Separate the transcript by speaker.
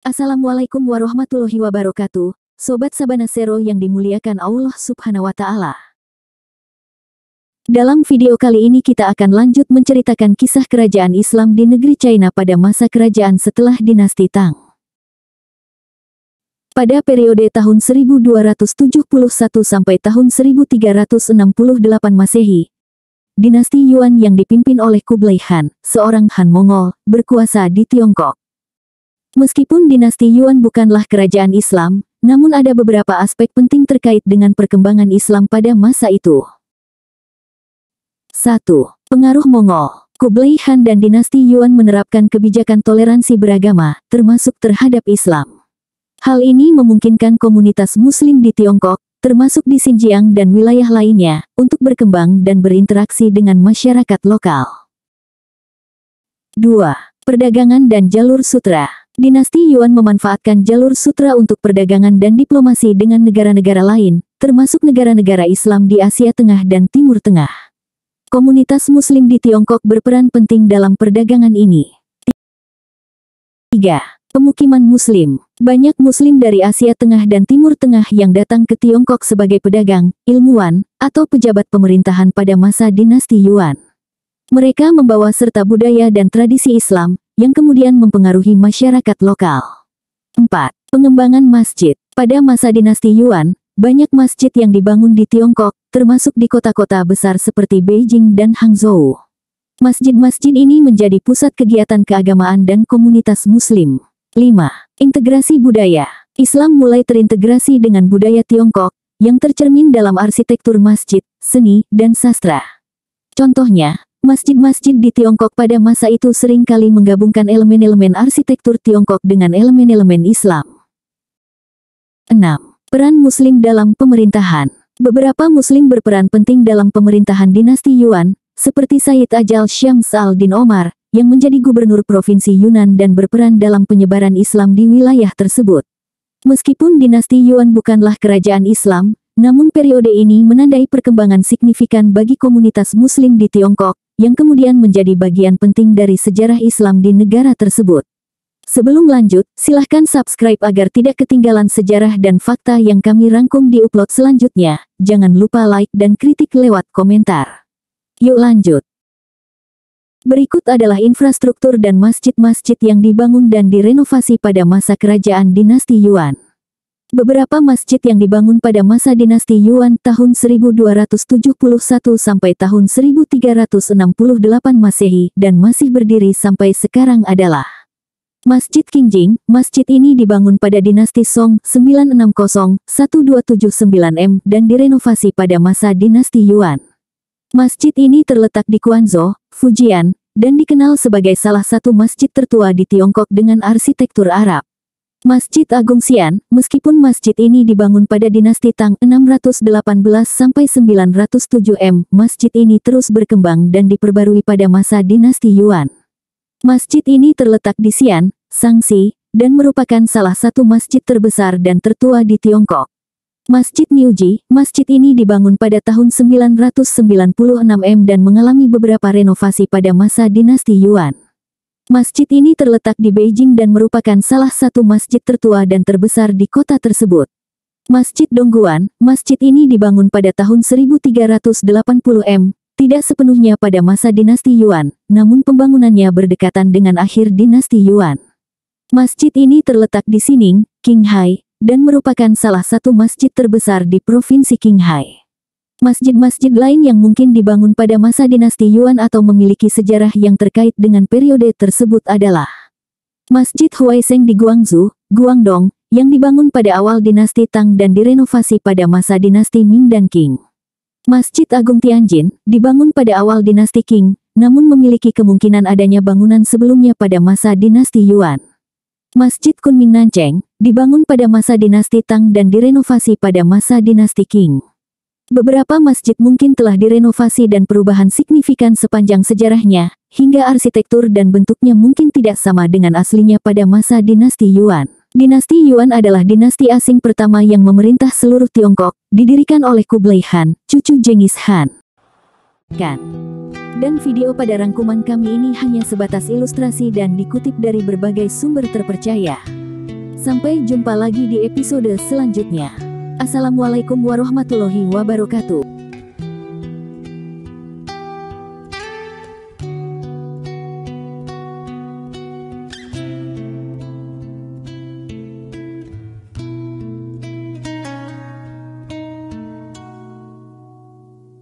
Speaker 1: Assalamualaikum warahmatullahi wabarakatuh, Sobat Sabana Sero yang dimuliakan Allah Subhanahu wa Ta'ala. Dalam video kali ini kita akan lanjut menceritakan kisah kerajaan Islam di negeri China pada masa kerajaan setelah dinasti Tang. Pada periode tahun 1271 sampai tahun 1368 Masehi, dinasti Yuan yang dipimpin oleh Kublai Khan, seorang Han Mongol, berkuasa di Tiongkok. Meskipun dinasti Yuan bukanlah kerajaan Islam, namun ada beberapa aspek penting terkait dengan perkembangan Islam pada masa itu. 1. Pengaruh Mongol. Kublai Khan dan dinasti Yuan menerapkan kebijakan toleransi beragama, termasuk terhadap Islam. Hal ini memungkinkan komunitas Muslim di Tiongkok, termasuk di Xinjiang dan wilayah lainnya, untuk berkembang dan berinteraksi dengan masyarakat lokal. 2. Perdagangan dan jalur sutra. Dinasti Yuan memanfaatkan jalur sutra untuk perdagangan dan diplomasi dengan negara-negara lain, termasuk negara-negara Islam di Asia Tengah dan Timur Tengah. Komunitas Muslim di Tiongkok berperan penting dalam perdagangan ini. 3. Pemukiman Muslim. Banyak Muslim dari Asia Tengah dan Timur Tengah yang datang ke Tiongkok sebagai pedagang, ilmuwan, atau pejabat pemerintahan pada masa dinasti Yuan. Mereka membawa serta budaya dan tradisi Islam, yang kemudian mempengaruhi masyarakat lokal. 4. Pengembangan masjid. Pada masa dinasti Yuan, banyak masjid yang dibangun di Tiongkok, termasuk di kota-kota besar seperti Beijing dan Hangzhou. Masjid-masjid ini menjadi pusat kegiatan keagamaan dan komunitas Muslim. 5. Integrasi budaya. Islam mulai terintegrasi dengan budaya Tiongkok, yang tercermin dalam arsitektur masjid, seni, dan sastra. Contohnya, masjid-masjid di Tiongkok pada masa itu sering kali menggabungkan elemen-elemen arsitektur Tiongkok dengan elemen-elemen Islam. 6. Peran Muslim dalam pemerintahan. Beberapa Muslim berperan penting dalam pemerintahan dinasti Yuan, seperti Sayyid Ajal Syams al-Din Omar, yang menjadi gubernur provinsi Yunnan dan berperan dalam penyebaran Islam di wilayah tersebut. Meskipun dinasti Yuan bukanlah kerajaan Islam, namun periode ini menandai perkembangan signifikan bagi komunitas Muslim di Tiongkok, yang kemudian menjadi bagian penting dari sejarah Islam di negara tersebut. Sebelum lanjut, silahkan subscribe agar tidak ketinggalan sejarah dan fakta yang kami rangkum di upload selanjutnya. Jangan lupa like dan kritik lewat komentar. Yuk lanjut. Berikut adalah infrastruktur dan masjid-masjid yang dibangun dan direnovasi pada masa kerajaan dinasti Yuan. Beberapa masjid yang dibangun pada masa dinasti Yuan tahun 1271 sampai tahun 1368 Masehi dan masih berdiri sampai sekarang adalah Masjid Qingjing. Masjid ini dibangun pada dinasti Song 960-1279 dan direnovasi pada masa dinasti Yuan. Masjid ini terletak di Quanzhou, Fujian, dan dikenal sebagai salah satu masjid tertua di Tiongkok dengan arsitektur Arab. Masjid Agung Xi'an, meskipun masjid ini dibangun pada dinasti Tang 618-907 masjid ini terus berkembang dan diperbarui pada masa dinasti Yuan. Masjid ini terletak di Xi'an, Shaanxi, dan merupakan salah satu masjid terbesar dan tertua di Tiongkok. Masjid Niuji, masjid ini dibangun pada tahun 996 dan mengalami beberapa renovasi pada masa dinasti Yuan. Masjid ini terletak di Beijing dan merupakan salah satu masjid tertua dan terbesar di kota tersebut. Masjid Dongguan, masjid ini dibangun pada tahun 1380 tidak sepenuhnya pada masa dinasti Yuan, namun pembangunannya berdekatan dengan akhir dinasti Yuan. Masjid ini terletak di Xining, Qinghai, dan merupakan salah satu masjid terbesar di provinsi Qinghai. Masjid-masjid lain yang mungkin dibangun pada masa dinasti Yuan atau memiliki sejarah yang terkait dengan periode tersebut adalah Masjid Huaisheng di Guangzhou, Guangdong, yang dibangun pada awal dinasti Tang dan direnovasi pada masa dinasti Ming dan Qing. Masjid Agung Tianjin, dibangun pada awal dinasti Qing, namun memiliki kemungkinan adanya bangunan sebelumnya pada masa dinasti Yuan. Masjid Kunming Nancheng, dibangun pada masa dinasti Tang dan direnovasi pada masa dinasti Qing. Beberapa masjid mungkin telah direnovasi dan perubahan signifikan sepanjang sejarahnya, hingga arsitektur dan bentuknya mungkin tidak sama dengan aslinya pada masa dinasti Yuan. Dinasti Yuan adalah dinasti asing pertama yang memerintah seluruh Tiongkok, didirikan oleh Kublai Khan, cucu Genghis Khan. Dan video pada rangkuman kami ini hanya sebatas ilustrasi dan dikutip dari berbagai sumber terpercaya. Sampai jumpa lagi di episode selanjutnya. Assalamualaikum warahmatullahi wabarakatuh.